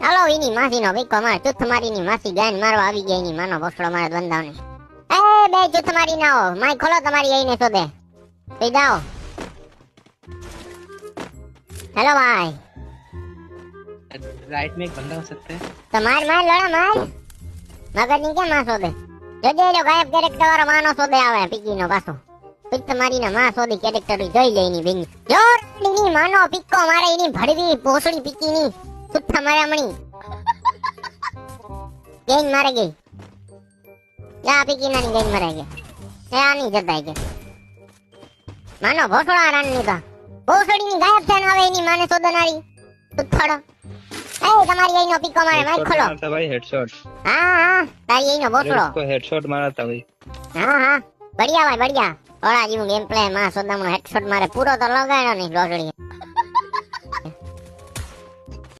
હાલો એની માસી નો ભીખો માર ચુથ મારી ની માસી ગાયન મારવા આવી ગઈ એની માનો ભોસડો મારે બંધાવને એ બે ચુથ મારી ના હો માય ખોલો તમારી આઈને શોધે પી જાઓ हेलो भाई राइट में एक बंदा हो सकता है तो मार मार लड़ा मार मगर नहीं क्या मां सोदे जो जे लो गायब कैरेक्टर वाला मानो सोदे आवे पीकी नो पासो पिक तुम्हारी ना मां सोदी कैरेक्टर જોઈ લે ની બિંગ જો ની માનો પીકો મારે એની ભડવી પોસડી પીકી ની સુથા મારે મણી ગેન મારે ગઈ યા પીકી ના ની ગેન મારે ગઈ એ આની જતા કે માનો ભોસડા રાન ની કા ભોસડી ની ગાયબ થઈને આવે એની માને સોદનારી સુથડો એ તમારી આઈનો પીકો મારે માઈક ખોલો मारता भाई हेडशॉट हाँ हाँ तारी आईनो भोसड़ो उसको हेडशॉट मारा था भाई हाँ हाँ बढ़िया भाई बढ़िया ओला जीव गेम प्ले માં સોદામનો હેડશોટ મારે પૂરો તો લગાડ્યો નહીં રોજડી